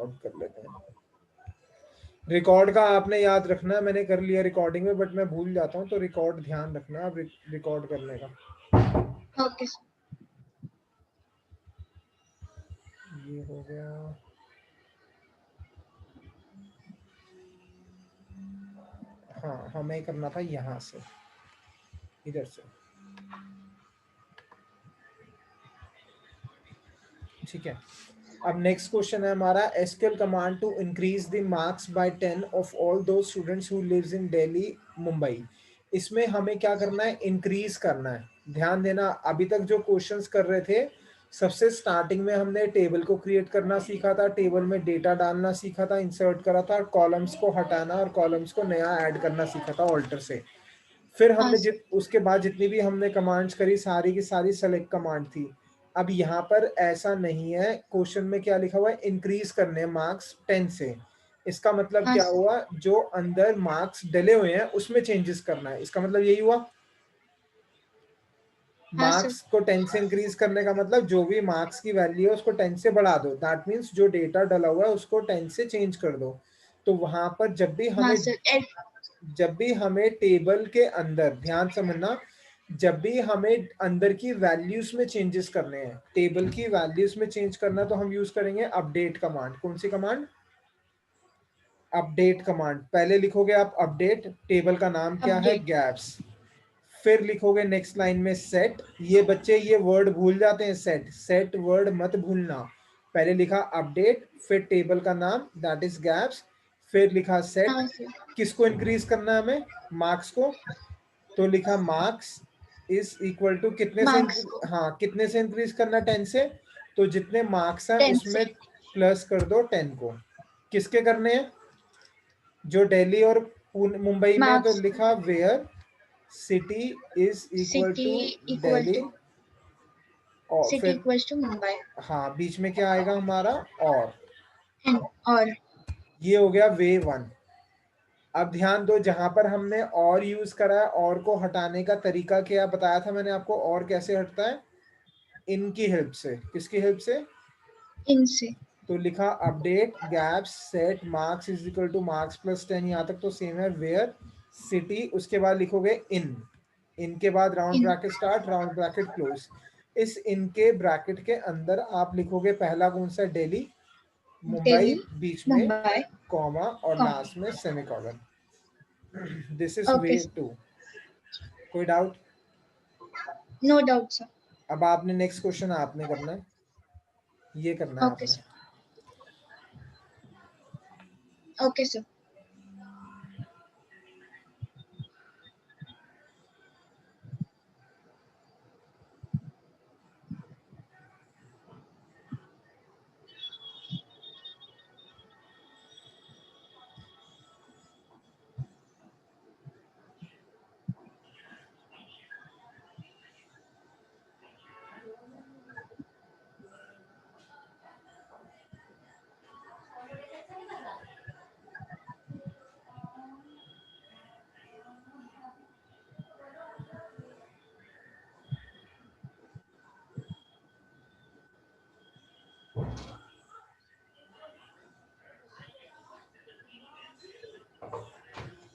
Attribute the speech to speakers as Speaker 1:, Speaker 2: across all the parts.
Speaker 1: Out कर लेते हैं। रिकॉर्ड का आपने याद रखना है, मैंने कर लिया रिकॉर्डिंग में, बट मैं भूल जाता हूँ, तो रिकॉर्ड ध्यान रखना आप रिकॉर्ड करने का।
Speaker 2: Okay sir.
Speaker 1: ये हो गया। हाँ, हमें करना था यहाँ से, इधर से, ठीक है। अब नेक्स्ट क्वेश्चन है हमारा, SQL command to increase the marks by 10 of all दो students who lives in Delhi Mumbai. इसमें हमें क्या करना है, इंक्रीज करना है। ध्यान देना, अभी तक जो क्वेश्चंस कर रहे थे, सबसे स्टार्टिंग में हमने टेबल को क्रिएट करना सीखा था, टेबल में डेटा डालना सीखा था, इंसर्ट करा था, और कॉलम्स को हटाना और कॉलम्स को नया ऐड करना सीखा था ऑल्टर से। फिर
Speaker 2: हाँ
Speaker 1: हमने
Speaker 2: सर।
Speaker 1: उसके बाद जितनी भी हमने कमांड्स करी, सारी की सारी सेलेक्ट कमांड थी। अब यहाँ पर ऐसा नहीं है, क्वेश्चन में क्या लिखा हुआ है, इंक्रीज करने मार्क्स 10 से। इसका मतलब
Speaker 2: हाँ
Speaker 1: क्या
Speaker 2: सर।
Speaker 1: हुआ, जो अंदर मार्क्स डले हुए हैं उसमें चेंजेस करना है, इसका मतलब यही हुआ।
Speaker 2: हाँ सर।
Speaker 1: मार्क्स को 10 से इंक्रीज करने का मतलब जो भी मार्क्स की वैल्यू है उसको 10 से बढ़ा दो, दैट मीन्स जो डेटा डला हुआ है उसको 10 से चेंज कर दो। तो वहां पर
Speaker 2: हाँ सर।
Speaker 1: जब भी हमें टेबल के अंदर, ध्यान समझना, जब भी हमें अंदर की वैल्यूज में चेंजेस करने हैं, टेबल की वैल्यूज में चेंज करना, तो हम यूज करेंगे अपडेट कमांड। कौन सी कमांड, अपडेट कमांड। पहले लिखोगे आप अपडेट, टेबल का नाम क्या है,
Speaker 2: अपडेट।
Speaker 1: गैप्स। फिर लिखोगे नेक्स्ट लाइन में सेट। ये बच्चे ये वर्ड भूल जाते हैं, सेट, सेट वर्ड मत भूलना। पहले लिखा अपडेट, फिर टेबल का नाम दैट इज गैप्स, फिर लिखा सेट।
Speaker 2: हाँ सर।
Speaker 1: किसको इंक्रीज करना है हमें, मार्क्स को। तो लिखा मार्क्स इज इक्वल टू कितने से,
Speaker 2: मार्क्स को
Speaker 1: हाँ कितने से इंक्रीज करना, 10 से। तो जितने मार्क्स हैं
Speaker 2: 10
Speaker 1: उसमें
Speaker 2: से।
Speaker 1: प्लस कर दो 10 को। किसके करने हैं, जो दिल्ली और मुंबई में, तो
Speaker 2: मार्क्स
Speaker 1: लिखा where city is equal
Speaker 2: city
Speaker 1: to
Speaker 2: equal
Speaker 1: Delhi,
Speaker 2: to
Speaker 1: और
Speaker 2: सिटी
Speaker 1: फिर
Speaker 2: इक्वल टू मुंबई।
Speaker 1: हाँ बीच में क्या आएगा हमारा, और।
Speaker 2: और
Speaker 1: ये हो गया वे वन। अब ध्यान दो, जहां पर हमने और यूज करा है, और को हटाने का तरीका क्या बताया था मैंने आपको, और कैसे हटता है, इनकी हेल्प से। किसकी हेल्प से,
Speaker 2: इनसे।
Speaker 1: तो लिखा update gaps set marks is equal two marks plus 10, यहाँ तक तो सेम है, वेयर सिटी, उसके बाद लिखोगे इन, इनके बाद round
Speaker 2: in
Speaker 1: bracket start, round bracket close. इस इनके ब्रैकेट के अंदर आप लिखोगे पहला कौन सा, दिल्ली, मुंबई
Speaker 2: दिल्ली
Speaker 1: बीच में,
Speaker 2: मुंबई
Speaker 1: कॉमा, और
Speaker 2: कॉम।
Speaker 1: लास्ट में semicolon. This is way
Speaker 2: okay
Speaker 1: too. कोई डाउट।
Speaker 2: No doubt sir.
Speaker 1: अब आपने नेक्स्ट क्वेश्चन आपने करना है, ये करना है
Speaker 2: ओके
Speaker 1: आपने।
Speaker 2: सर। Okay sir.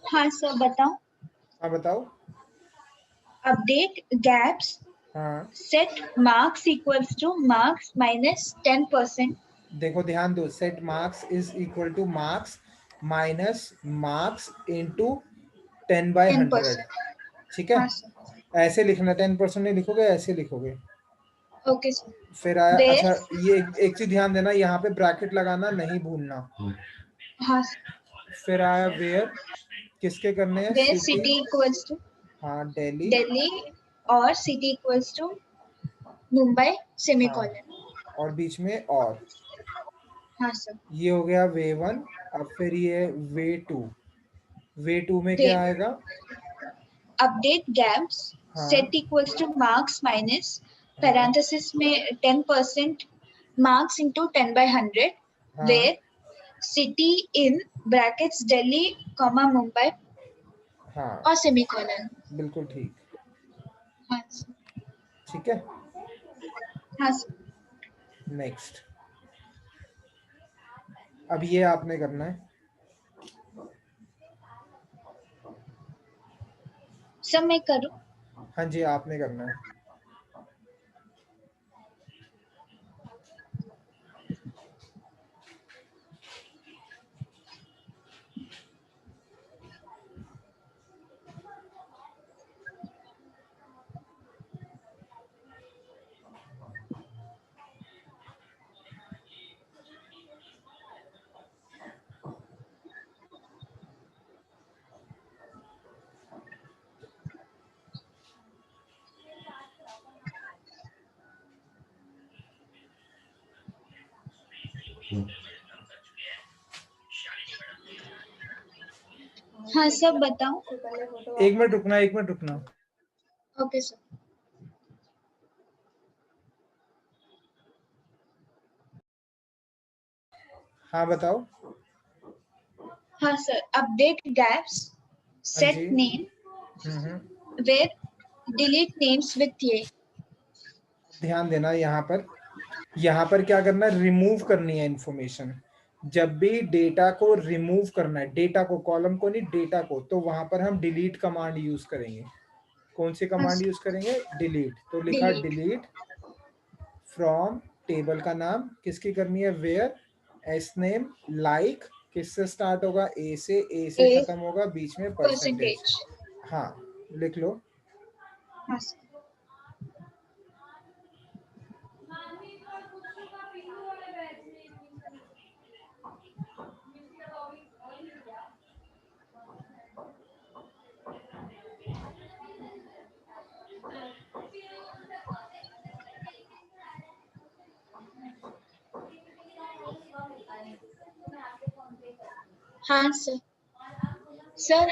Speaker 2: हाँ सर बताओ।
Speaker 1: हाँ बताओ।
Speaker 2: अपडेट गैप्स
Speaker 1: हाँ
Speaker 2: set marks equals to marks minus 10%।
Speaker 1: देखो ध्यान दो, set marks is equal to marks minus marks into 10/100।
Speaker 2: 10%।
Speaker 1: ठीक है,
Speaker 2: हाँ सर।
Speaker 1: ऐसे लिखना, 10% नहीं लिखोगे, ऐसे लिखोगे।
Speaker 2: Okay sir.
Speaker 1: फिर आया,
Speaker 2: वेयर।
Speaker 1: अच्छा ये एक चीज ध्यान देना, यहाँ पे ब्रैकेट लगाना नहीं भूलना।
Speaker 2: हाँ।
Speaker 1: फिर आया वेयर, किसके करने हैं,
Speaker 2: where
Speaker 1: city,
Speaker 2: city equals to
Speaker 1: हाँ दिल्ली,
Speaker 2: दिल्ली और सिटी इक्वल्स टू मुंबई
Speaker 1: हाँ,
Speaker 2: सेमीकोलन।
Speaker 1: और बीच में और।
Speaker 2: हाँ सर।
Speaker 1: ये हो गया वे वन। अब फिर ये वे टू। वे टू में
Speaker 2: वे
Speaker 1: क्या आएगा,
Speaker 2: अपडेट गैप्स
Speaker 1: हाँ
Speaker 2: set equals to marks minus
Speaker 1: हाँ
Speaker 2: पैरेंथेसिस में 10% मार्क्स इंटू 10/100
Speaker 1: हाँ
Speaker 2: where city in brackets Delhi comma Mumbai
Speaker 1: हाँ,
Speaker 2: और सेमीकोलन।
Speaker 1: बिल्कुल ठीक।
Speaker 2: हाँ सर।
Speaker 1: ठीक है,
Speaker 2: हाँ सर।
Speaker 1: नेक्स्ट। अब ये आपने करना है।
Speaker 2: सर मैं करूँ?
Speaker 1: हाँ जी, आपने करना है।
Speaker 2: हाँ सर बताओ।
Speaker 1: 1 मिनट रुकना, 1 मिनट रुकना।
Speaker 2: Okay sir.
Speaker 1: हाँ बताओ।
Speaker 2: हाँ सर, अपडेट गैप्स,
Speaker 1: हाँ
Speaker 2: सेट
Speaker 1: जी।
Speaker 2: Name,
Speaker 1: hmm.
Speaker 2: Where delete names with ये।
Speaker 1: ध्यान देना, यहाँ पर क्या करना है, रिमूव करनी है इंफॉर्मेशन। जब भी डेटा को रिमूव करना है, डेटा को, कॉलम को नहीं, डेटा को, तो वहां पर हम डिलीट कमांड यूज करेंगे। कौन सी
Speaker 2: हाँ
Speaker 1: कमांड
Speaker 2: सर,
Speaker 1: यूज करेंगे? डिलीट। तो लिखा
Speaker 2: डिलीट।
Speaker 1: डिलीट फ्रॉम, टेबल का नाम किसकी करनी है, वेयर, एस नेम, लाइक, किससे स्टार्ट होगा, ए से
Speaker 2: ए
Speaker 1: खत्म होगा, बीच में परसेंटेज।
Speaker 2: परसेंटेज।
Speaker 1: हाँ, लिख लो।
Speaker 2: हाँ सर। हाँ सर। सर,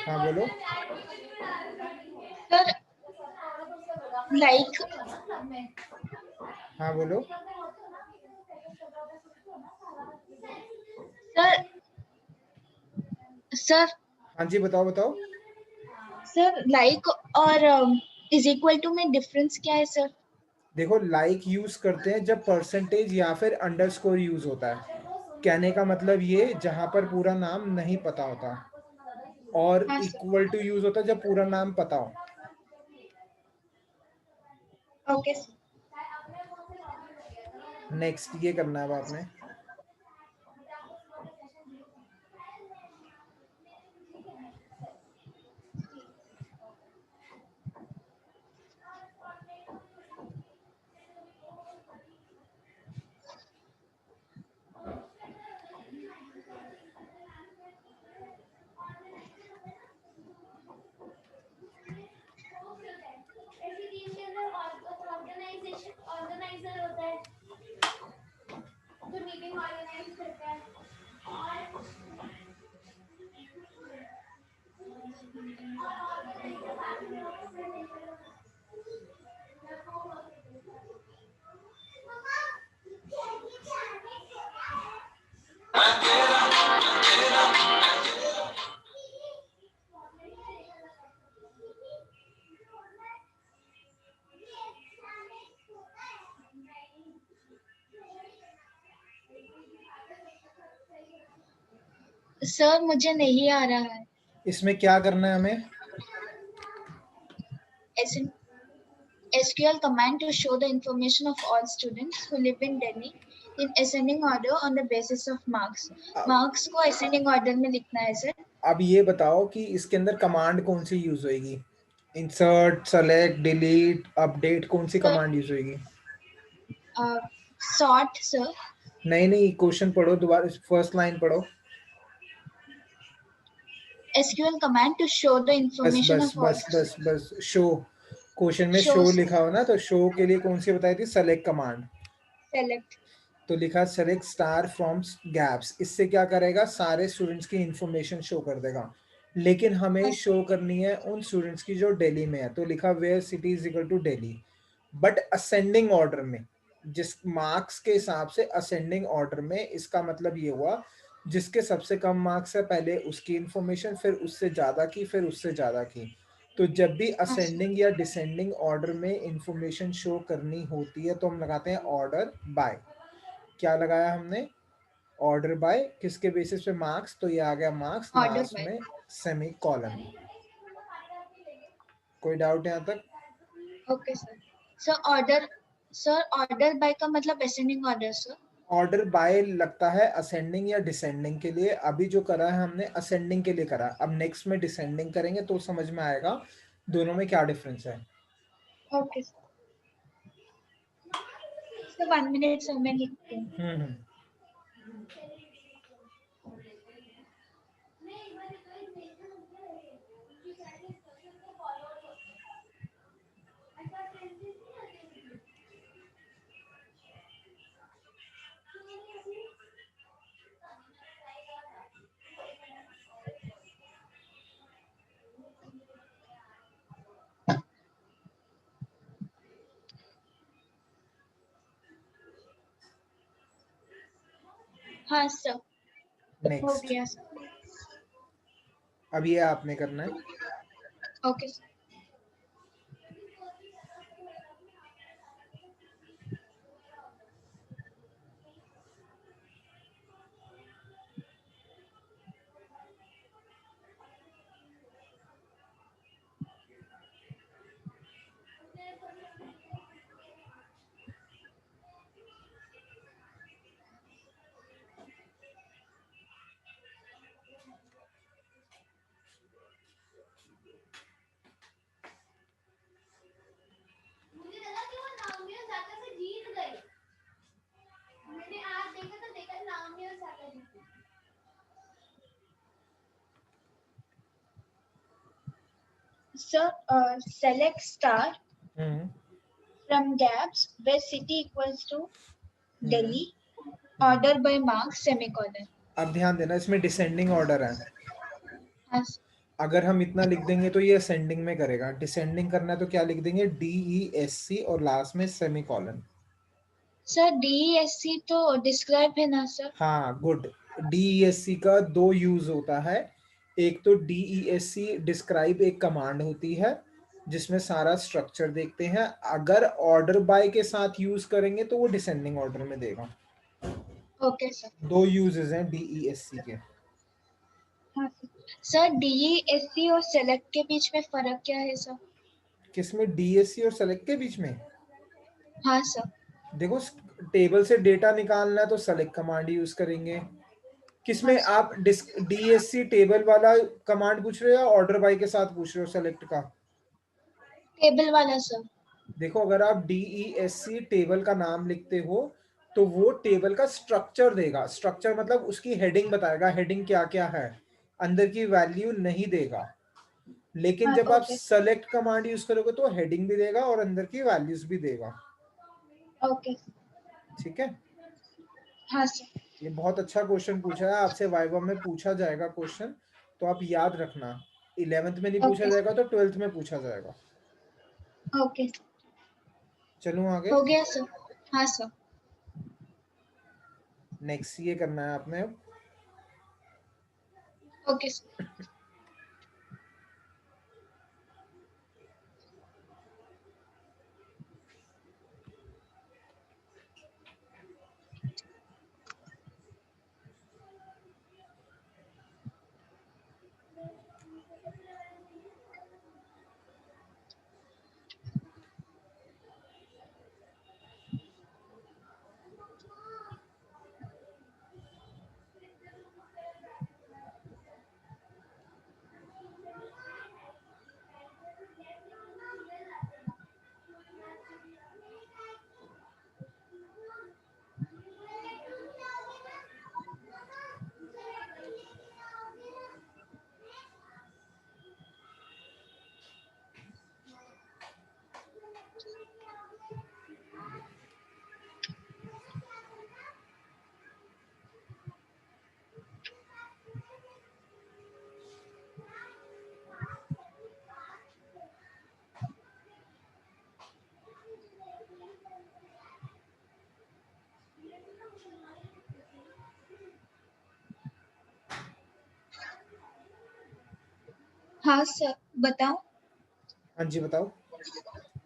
Speaker 1: हाँ बोलो।
Speaker 2: सर लाइक,
Speaker 1: हाँ बोलो।
Speaker 2: सर सर
Speaker 1: हाँ जी, बताओ बताओ।
Speaker 2: सर लाइक और इज इक्वल टू में डिफरेंस क्या है सर?
Speaker 1: देखो, लाइक यूज करते हैं जब परसेंटेज या फिर अंडरस्कोर यूज होता है। कहने का मतलब ये, जहां पर पूरा नाम नहीं पता होता। और
Speaker 2: हाँ सर।
Speaker 1: इक्वल टू यूज होता है जब पूरा नाम पता हो।
Speaker 2: Okay sir.
Speaker 1: नेक्स्ट ये करना है अब आपने।
Speaker 3: ऑर्गेनाइजर होता है जो मीटिंग ऑर्गेनाइज करता है।
Speaker 2: सर मुझे नहीं आ रहा है।
Speaker 1: इसमें क्या करना है हमें?
Speaker 2: SQL command to show the information of all students who live in Delhi in ascending order on the basis of marks.
Speaker 1: अब
Speaker 2: Marks को ascending order में लिखना है सर।
Speaker 1: अब ये बताओ कि इसके अंदर कमांड कौन सी यूज होएगी? इंसर्ट, सेलेक्ट, डिलीट, अपडेट, कौन सी
Speaker 2: सर
Speaker 1: कमांड यूज होएगी?
Speaker 2: sort sir.
Speaker 1: नहीं नहीं, क्वेश्चन पढ़ो दोबारा, फर्स्ट लाइन पढ़ो।
Speaker 2: SQL command to show the
Speaker 1: बस
Speaker 2: information
Speaker 1: बस
Speaker 2: of all
Speaker 1: बस बस बस, शो। क्वेश्चन में शो
Speaker 2: shows
Speaker 1: लिखा हो ना, तो शो के लिए कौन सी बताई थी? Select command.
Speaker 2: select।
Speaker 1: तो लिखा सेलेक्ट स्टार फ्रॉम गैप्स, इससे क्या करेगा, सारे स्टूडेंट्स की इंफॉर्मेशन शो कर देगा। लेकिन हमें
Speaker 2: हाँ
Speaker 1: शो करनी है उन स्टूडेंट्स की जो दिल्ली में है, तो लिखा where city is equal to Delhi, but ascending order में, जिस मार्क्स के हिसाब से असेंडिंग ऑर्डर में। इसका मतलब ये हुआ, जिसके सबसे कम मार्क्स है पहले उसकी इंफॉर्मेशन, फिर उससे ज्यादा की, फिर उससे ज्यादा की। तो जब भी
Speaker 2: हाँ सर।
Speaker 1: असेंडिंग या डिसेंडिंग ऑर्डर में इंफॉर्मेशन शो करनी होती है, तो हम लगाते हैं ऑर्डर बाय। क्या लगाया हमने? ऑर्डर बाय किसके बेसिस पे? मार्क्स, तो ये आ गया मार्क्स,
Speaker 2: Order
Speaker 1: लास्ट
Speaker 2: by.
Speaker 1: में सेमी कॉलन। कोई डाउट यहाँ तक?
Speaker 2: Okay, sir. Order by का मतलब ascending order, sir.
Speaker 1: Order by लगता है असेंडिंग या डिसेंडिंग के लिए, अभी जो करा है हमने असेंडिंग के लिए करा, अब नेक्स्ट में डिसेंडिंग करेंगे तो समझ में आएगा दोनों में क्या डिफरेंस है।
Speaker 2: Okay, sir. So 1 minute, sir, मैं लिखती हूँ. हाँ सर, हो
Speaker 1: नेक्स्ट,
Speaker 2: गया सर.
Speaker 1: अब ये आपने करना है।
Speaker 2: Okay sir.
Speaker 3: मुझे लगा कि वो नामियल साका से जीत गई। मैंने आज देखा नामियल साका जीती।
Speaker 2: Sir, select star from gaps where city equals to Delhi. Order by marks semicolon.
Speaker 1: अब ध्यान देना, इसमें डिसेंडिंग ऑर्डर है।
Speaker 2: हाँ sir.
Speaker 1: अगर हम इतना लिख देंगे तो ये असेंडिंग में करेगा, डिसेंडिंग करना है तो क्या लिख देंगे? DESC और लास्ट में सेमी कॉलन।
Speaker 2: सर DESC तो डिस्क्राइब है ना सर?
Speaker 1: हाँ गुड। DESC का दो यूज होता है, एक तो DESC डिस्क्राइब एक कमांड होती है जिसमें सारा स्ट्रक्चर देखते हैं, अगर ऑर्डर बाय के साथ यूज करेंगे तो वो डिसेंडिंग ऑर्डर में देगा।
Speaker 2: Okay sir.
Speaker 1: दो यूजेस हैं DESC के।
Speaker 2: हाँ सर. DESC और सेलेक्ट के बीच में फर्क क्या है सर?
Speaker 1: किसमें? DESC और सेलेक्ट के बीच में?
Speaker 2: हाँ सर.
Speaker 1: देखो, टेबल से डेटा निकालना है तो सेलेक्ट कमांड यूज करेंगे। किसमें
Speaker 2: हाँ,
Speaker 1: आप DESC टेबल वाला कमांड पूछ रहे हो या ऑर्डर बाय के साथ पूछ रहे हो सेलेक्ट का?
Speaker 2: टेबल वाला सर.
Speaker 1: देखो, अगर आप DESC टेबल का नाम लिखते हो तो वो टेबल का स्ट्रक्चर देगा, स्ट्रक्चर मतलब उसकी हेडिंग बताएगा, हेडिंग क्या क्या है, अंदर की वैल्यू नहीं देगा। लेकिन
Speaker 2: हाँ,
Speaker 1: जब आप
Speaker 2: ओके.
Speaker 1: सेलेक्ट कमांड यूज करोगे तो हेडिंग भी देगा और अंदर की वैल्यूज भी देगा।
Speaker 2: ओके.
Speaker 1: ठीक है,
Speaker 2: हाँ सर.
Speaker 1: ये बहुत अच्छा क्वेश्चन पूछा है आपसे, वाइवा में पूछा जाएगा क्वेश्चन, तो आप याद रखना। 11th में नहीं पूछा
Speaker 2: ओके.
Speaker 1: जाएगा तो 12th में पूछा जाएगा।
Speaker 2: ओके.
Speaker 1: चलूं आगे?
Speaker 2: हो गया सर. हाँ सर.
Speaker 1: नेक्स्ट ये करना है आपने अब।
Speaker 2: Okay sir. हाँ सर, बताओ.
Speaker 1: हाँ जी बताओ।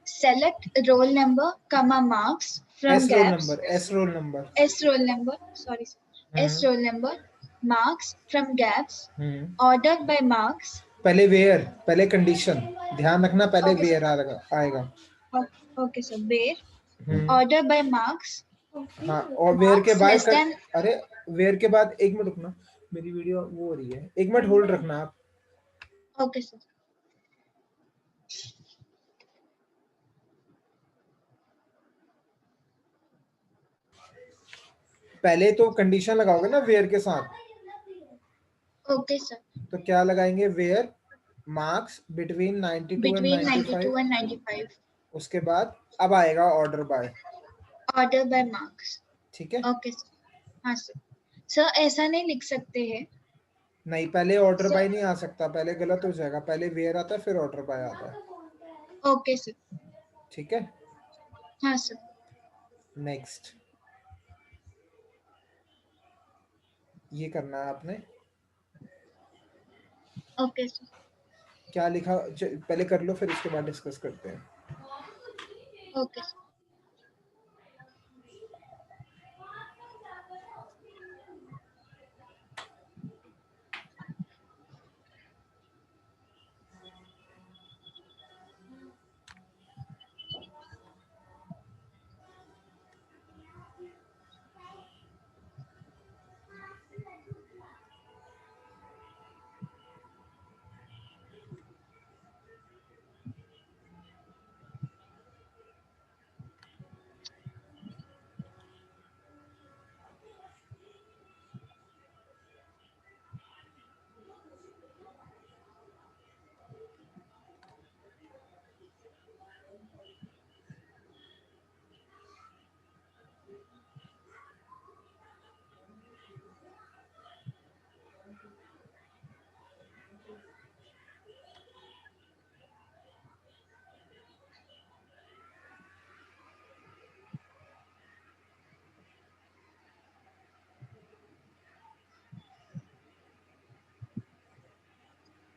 Speaker 2: Select roll number, comma marks from
Speaker 1: S roll
Speaker 2: gaps.
Speaker 1: Number, S roll number.
Speaker 2: S roll number. Sorry sir. S roll number, marks from gaps,
Speaker 1: hmm,
Speaker 2: ordered by marks.
Speaker 1: पहले where, पहले condition ध्यान रखना, पहले
Speaker 2: Okay,
Speaker 1: where आएगा।
Speaker 2: Okay, sir. Where
Speaker 1: hmm,
Speaker 2: order by marks,
Speaker 1: हाँ, और where के
Speaker 2: marks
Speaker 1: बाद
Speaker 2: less than.
Speaker 1: अरे वेयर के बाद एक मिनट रुकना, मेरी वीडियो वो हो रही है, एक मिनट होल्ड रखना आप।
Speaker 2: Okay, sir.
Speaker 1: पहले तो कंडीशन लगाओगे ना वेयर के साथ,
Speaker 2: Okay, sir.
Speaker 1: तो क्या लगाएंगे, where marks between 92 and
Speaker 2: Between 92
Speaker 1: 95।
Speaker 2: and 95.
Speaker 1: उसके बाद अब आएगा order by.
Speaker 2: Order by marks.
Speaker 1: ठीक है,
Speaker 2: Okay, sir. हाँ सर. सर ऐसा नहीं लिख सकते हैं.
Speaker 1: नहीं पहले ऑर्डर
Speaker 2: Sir.
Speaker 1: बाय नहीं आ सकता, पहले गलत हो जाएगा, पहले वेयर आता है फिर ऑर्डर बाय आता है।
Speaker 2: Okay, sir.
Speaker 1: ठीक है,
Speaker 2: हाँ सर.
Speaker 1: नेक्स्ट ये करना है आपने।
Speaker 2: Okay, sir.
Speaker 1: क्या लिखा पहले कर लो, फिर उसके बाद डिस्कस करते हैं।
Speaker 2: Okay, sir.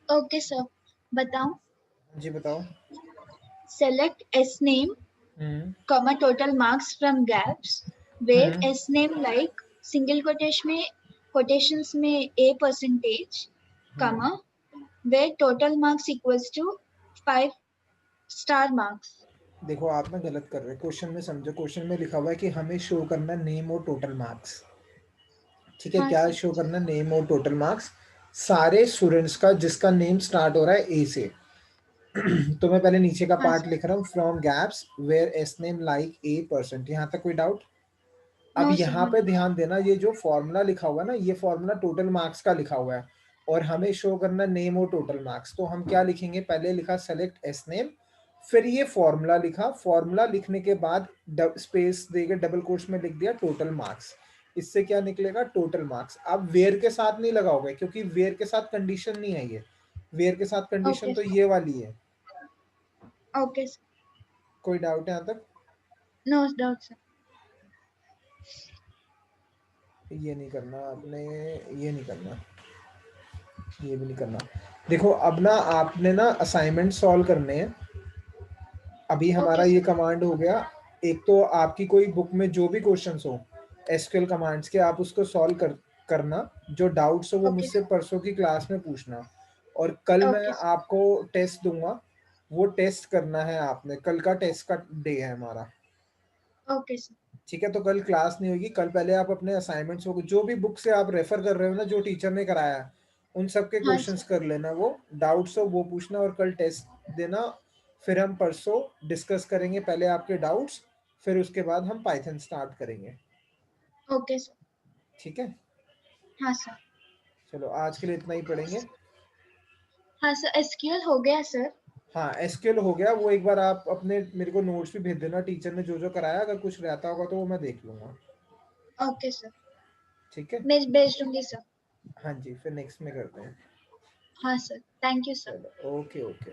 Speaker 2: Okay, sir. बताओ.
Speaker 1: जी बताओ।
Speaker 2: Select S name, comma total marks from gaps, where S name like single quotations में A percentage, comma, where total marks equals to 5 star marks.
Speaker 1: देखो आप ना गलत कर रहे हैं, क्वेश्चन में समझो, क्वेश्चन में लिखा हुआ है कि हमें शो करना नेम और टोटल मार्क्स। ठीक है,
Speaker 2: हाँ
Speaker 1: क्या
Speaker 2: सर.
Speaker 1: शो करना, नेम और टोटल मार्क्स सारे स्टूडेंट्स का जिसका नेम स्टार्ट हो रहा है ए से। तो मैं पहले नीचे का
Speaker 2: हाँ
Speaker 1: पार्ट
Speaker 2: सर.
Speaker 1: लिख रहा हूँ, from gaps where S name like A%। यहाँ तक कोई डाउट? अब
Speaker 2: No sir,
Speaker 1: यहाँ
Speaker 2: no
Speaker 1: पे
Speaker 2: doubt.
Speaker 1: ध्यान देना, ये जो फॉर्मूला लिखा हुआ है ना, ये फॉर्मूला टोटल मार्क्स का लिखा हुआ है और हमें शो करना नेम और टोटल मार्क्स। तो हम क्या लिखेंगे, पहले लिखा सेलेक्ट एस नेम, फिर ये फॉर्मूला लिखा, फॉर्मूला लिखने के बाद स्पेस देके डबल कोट्स में लिख दिया टोटल मार्क्स। इससे क्या निकलेगा, टोटल मार्क्स। अब वेयर के साथ नहीं लगाओगे क्योंकि वेयर के साथ कंडीशन नहीं है, ये वेयर के साथ कंडीशन
Speaker 2: Okay,
Speaker 1: तो
Speaker 2: sir.
Speaker 1: ये वाली है।
Speaker 2: Okay, sir.
Speaker 1: कोई डाउट है यहाँ तक?
Speaker 2: No doubt, sir.
Speaker 1: ये नहीं करना आपने, ये नहीं करना, ये भी नहीं करना। देखो अब ना आपने ना असाइनमेंट सॉल्व करने हैं। अभी हमारा
Speaker 2: Okay,
Speaker 1: ये
Speaker 2: sir.
Speaker 1: कमांड हो गया, एक तो आपकी कोई बुक में जो भी क्वेश्चंस हो एसक्यूएल कमांड्स के, आप उसको सॉल्व करना। जो डाउट्स हो वो
Speaker 2: Okay,
Speaker 1: मुझसे
Speaker 2: sir.
Speaker 1: परसों की क्लास में पूछना, और कल मैं
Speaker 2: Okay, sir.
Speaker 1: आपको टेस्ट दूंगा, वो टेस्ट करना है आपने। कल का टेस्ट का डे है हमारा।
Speaker 2: Okay, sir.
Speaker 1: ठीक है, तो कल क्लास नहीं होगी, कल पहले आप अपने असाइनमेंट्स हो जो भी बुक से आप रेफर कर रहे हो ना, जो टीचर ने कराया है, उन सब के
Speaker 2: हाँ
Speaker 1: क्वेश्चंस
Speaker 2: सर.
Speaker 1: कर लेना, वो डाउट्स हो वो पूछना और कल टेस्ट देना। फिर हम परसों डिस्कस करेंगे पहले आपके डाउट्स, फिर उसके बाद हम पाइथन स्टार्ट करेंगे।
Speaker 2: Okay, sir.
Speaker 1: ठीक है,
Speaker 2: हाँ सर.
Speaker 1: चलो आज के लिए इतना ही पढ़ेंगे।
Speaker 2: हाँ सर, SQL हो गया सर.
Speaker 1: हाँ एसक्यूएल हो गया, वो एक बार आप अपने मेरे को नोट्स भी भेज देना, टीचर ने जो जो कराया, अगर कुछ रहता होगा तो वो मैं देख लूंगा।
Speaker 2: Okay, sir.
Speaker 1: ठीक है,
Speaker 2: मैं भेज दूंगी सर.
Speaker 1: हाँ जी, फिर नेक्स्ट में करते हैं।
Speaker 2: हाँ सर. Thank you, sir.
Speaker 1: चलो ओके ओके।